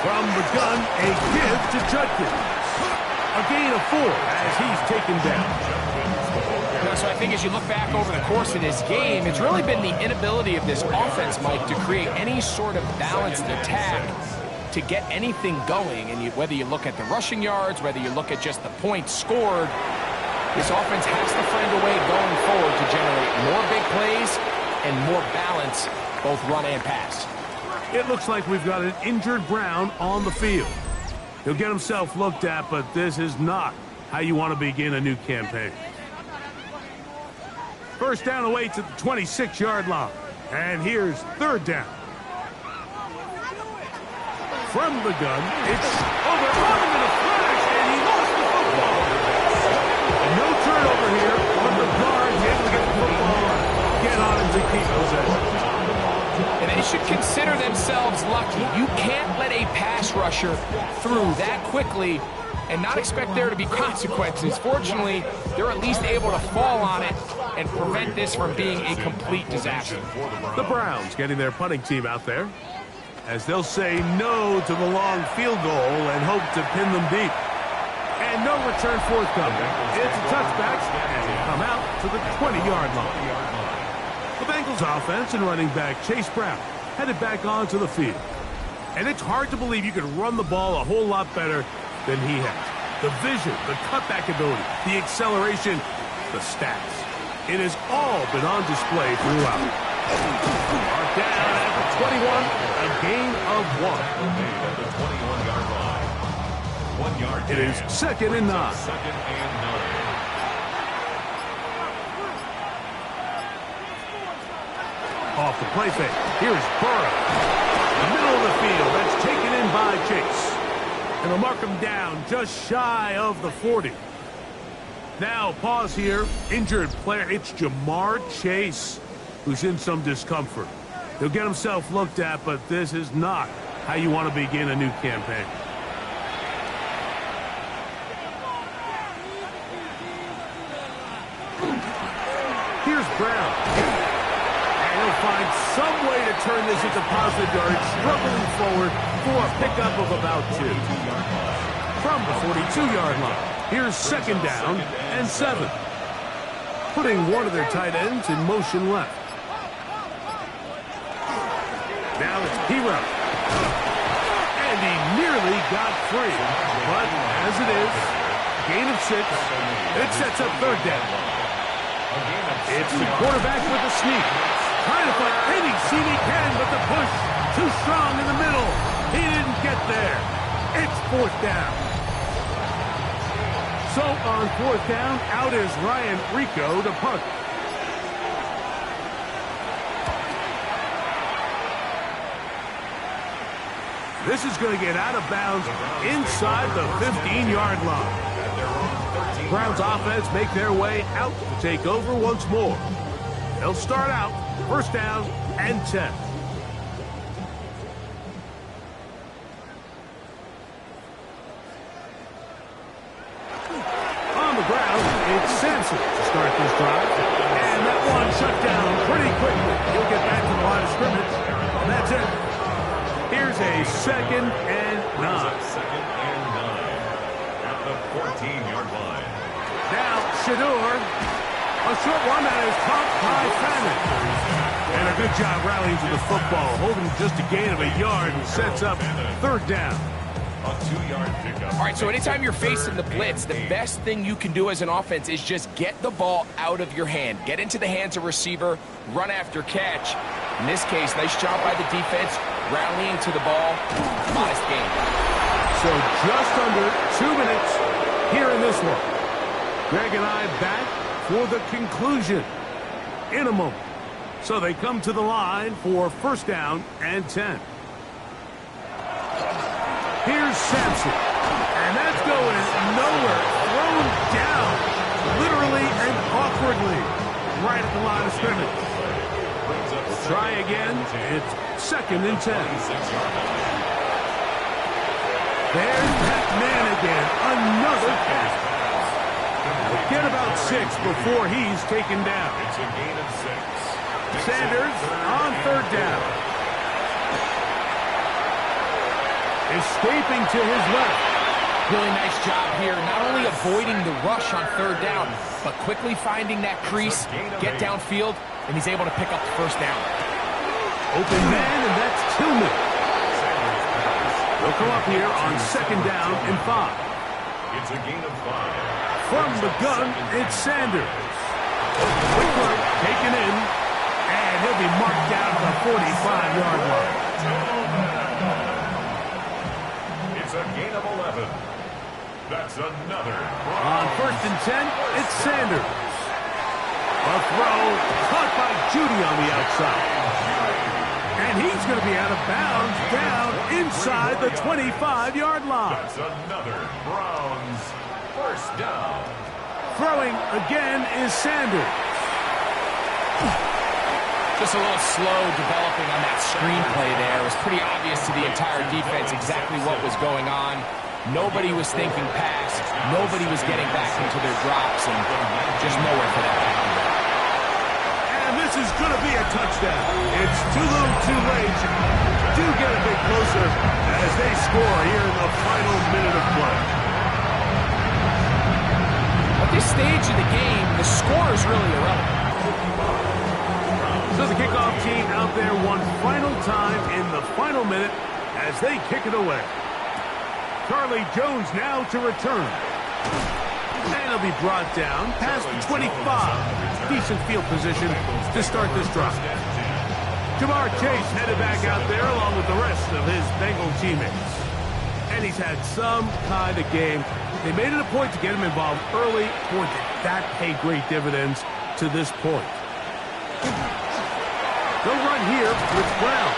S1: From the gun, a give to Judkins. A gain of 4 as he's taken down.
S2: So I think as you look back over the course of this game, it's really been the inability of this offense, Mike, to create any sort of balanced attack to get anything going. And whether you look at the rushing yards, whether you look at just the points scored, this offense has to find a way going forward to generate more big plays and more balance, both run and pass.
S1: It looks like we've got an injured Brown on the field. He'll get himself looked at, but this is not how you want to begin a new campaign. First down away to the 26-yard line. And here's third down. From the gun, it's over on him in a flash, and he lost the football. And no turnover here, but the guard's able to get the football, get on him to keep possession.
S2: And they should consider themselves lucky. You can't let a pass rusher through that quickly and not expect there to be consequences. Fortunately, they're at least able to fall on it and prevent this from being a complete disaster.
S1: The Browns getting their punting team out there, as they'll say no to the long field goal and hope to pin them deep. And no return forthcoming. It's a touchback, and they come out to the 20-yard line. The Bengals offense and running back Chase Brown headed back onto the field. And it's hard to believe you can run the ball a whole lot better than he has. The vision, the cutback ability, the acceleration, the stats. It has all been on display throughout. Mark down at the 21, a gain of 1.
S4: At the 21-yard line. 1 yard.
S1: It is second and 9.
S4: Second and 9.
S1: Off the play fake. Here's Burrow. Middle of the field. That's taken in by Chase. And they'll mark him down just shy of the 40. Now, pause here. Injured player. It's Jamar Chase, who's in some discomfort. He'll get himself looked at, but this is not how you want to begin a new campaign. Here's Brown. And he'll find some way to turn this into positive yards, struggling forward for a pickup of about 2. From the 42-yard line, here's second down and 7. Putting one of their tight ends in motion left. Now it's P-Row. And he nearly got free. But as it is, gain of 6. It sets up third down. It's the quarterback with the sneak. Trying to find any seam he can, but the push too strong in the middle. He didn't get there. It's fourth down. So on fourth down, out is Ryan Rico to punt. This is going to get out of bounds inside the 15-yard line. Browns offense make their way out to take over once more. They'll start out first down and 10. On the ground, it's Sampson to start this drive. And that one shut down pretty quickly. He'll get back to the line of scrimmage. And that's it. Here's a second and 9.
S4: Second and 9 at the 14-yard line.
S1: Now, Shador, a short one that is caught by Fannin. And a good job rallying to the football, holding just a gain of a yard and sets up third down.
S4: A 2-yard pickup.
S2: All right, so anytime you're facing the blitz, the best thing you can do as an offense is just get the ball out of your hand. Get into the hands of receiver, run after catch. In this case, nice job by the defense, rallying to the ball. Modest gain.
S1: So just under 2 minutes here in this one. Greg and I back for the conclusion in a moment. So they come to the line for first down and 10. Here's Sampson. And that's going nowhere. Thrown down, literally and awkwardly, right at the line of scrimmage. We'll try again. It's 2nd and 10. There's that man again. Another pass. Get about 6 before he's taken down.
S4: It's a gain of 6.
S1: Sanders on 3rd down. Escaping to his left.
S2: Really nice job here, not only avoiding the rush on 3rd down, but quickly finding that crease, get downfield, and he's able to pick up the 1st down.
S1: Open man, and that's Tillman. They'll come up here on 2nd down and 5.
S4: It's a gain of 5.
S1: From the gun, it's Sanders. Quick work, taken in, and he'll be marked down at the 45-yard line.
S4: It's a gain of 11. That's another.
S1: On 1st and 10, it's Sanders. A throw caught by Judy on the outside. And he's going to be out of bounds down inside the 25-yard line.
S4: That's another Browns 1st down.
S1: Throwing again is Sanders.
S2: Just a little slow developing on that screenplay there. It was pretty obvious to the entire defense exactly what was going on. Nobody was thinking pass. Nobody was getting back into their drops, and just nowhere for that back.
S1: And this is going to be a touchdown. It's too little too late. Do get a bit closer as they score here in the final minute of play.
S2: At this stage of the game, the score is really irrelevant.
S1: So the kickoff team out there one final time in the final minute as they kick it away. Charlie Jones now to return. And he'll be brought down past the 25. Decent field position to start this drive. Jamar Chase headed back out there along with the rest of his Bengal teammates. And he's had some kind of game. They made it a point to get him involved early. Boy, did that pay great dividends to this point. They'll run here with Brown.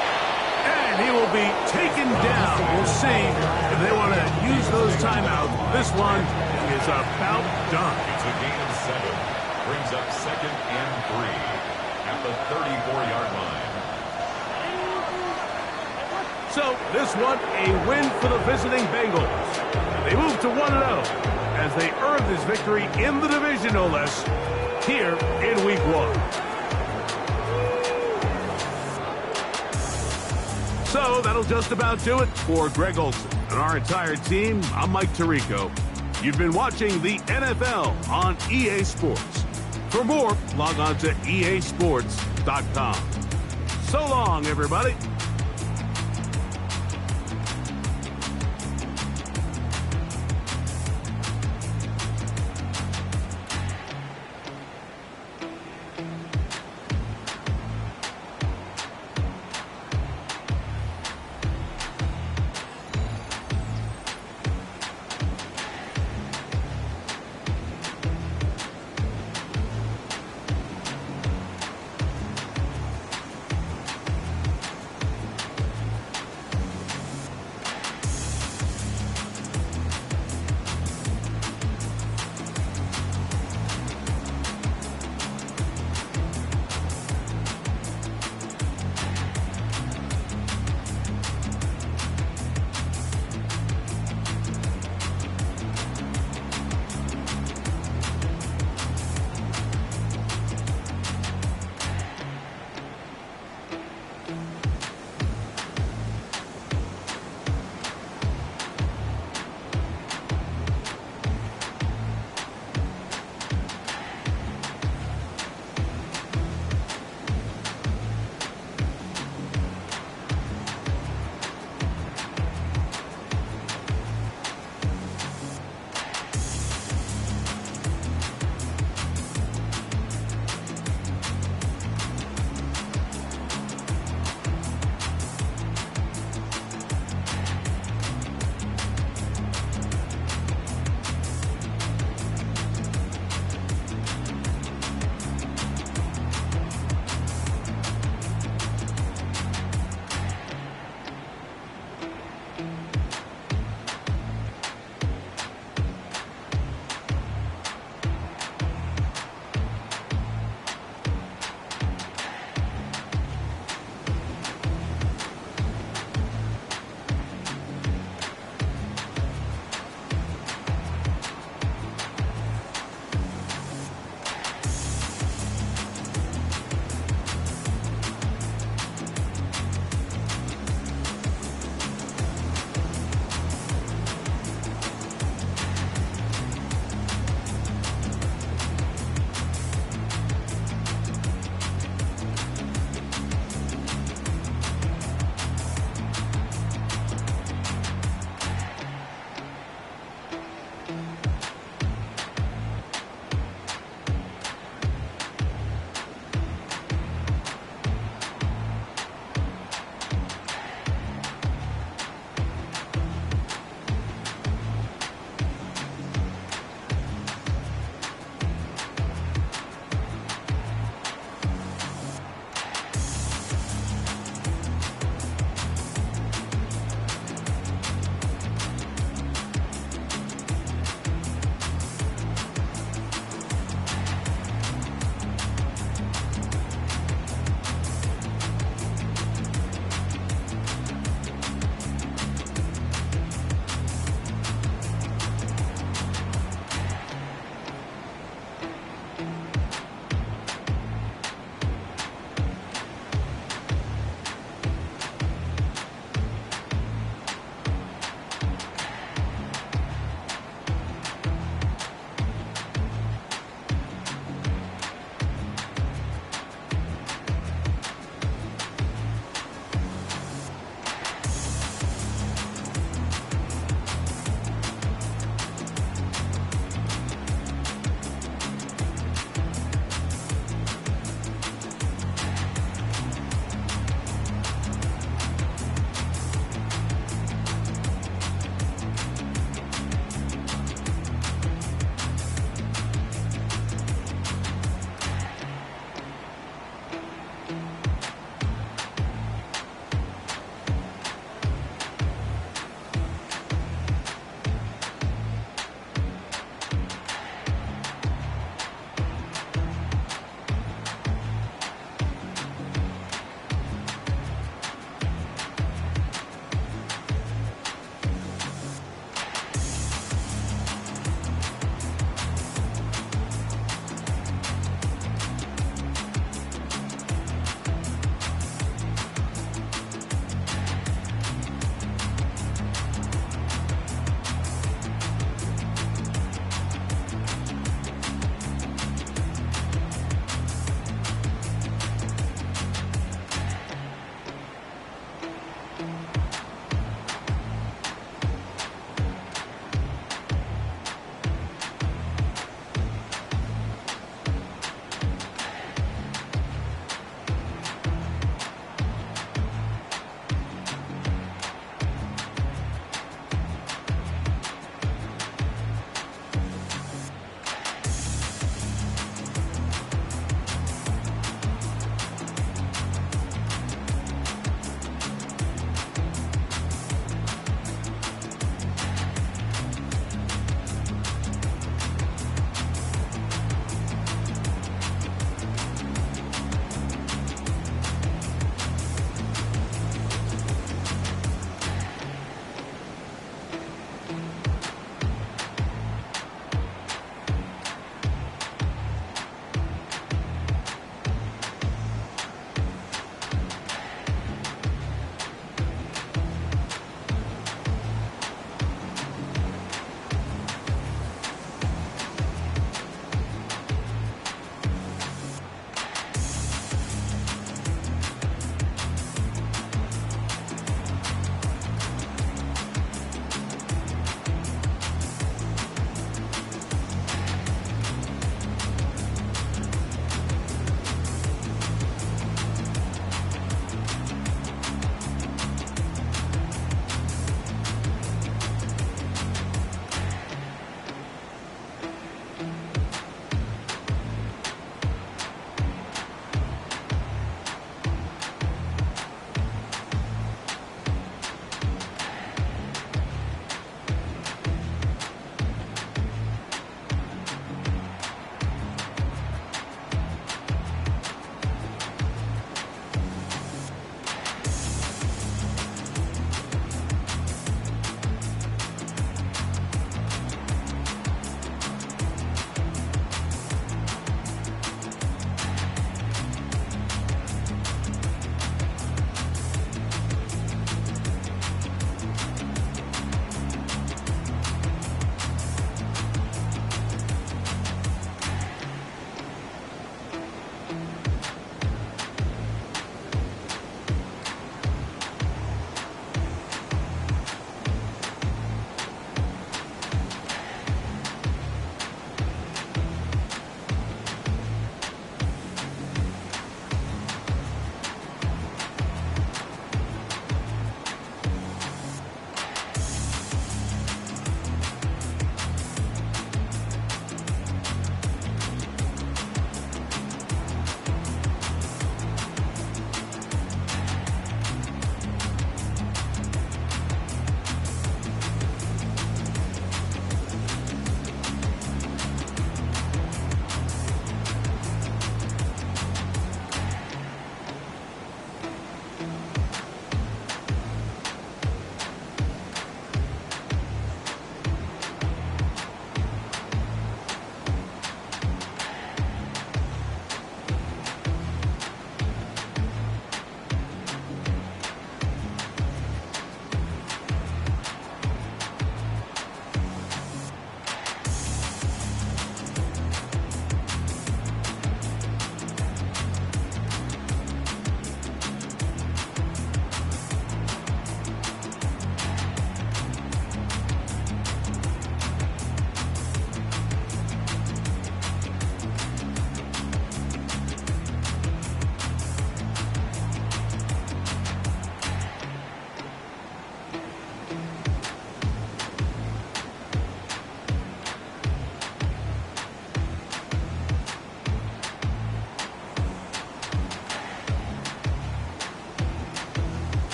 S1: And he will be taken down. We'll see if they want to use those timeouts. This one is about done.
S4: It's a gain of 7. Brings up 2nd and 3 at the 34-yard line.
S1: So this one, a win for the visiting Bengals. They move to 1-0 as they earn this victory in the division, no less, here in Week 1. So that'll just about do it for Greg Olson and our entire team. I'm Mike Tirico. You've been watching the NFL on EA Sports. For more, log on to easports.com. So long, everybody.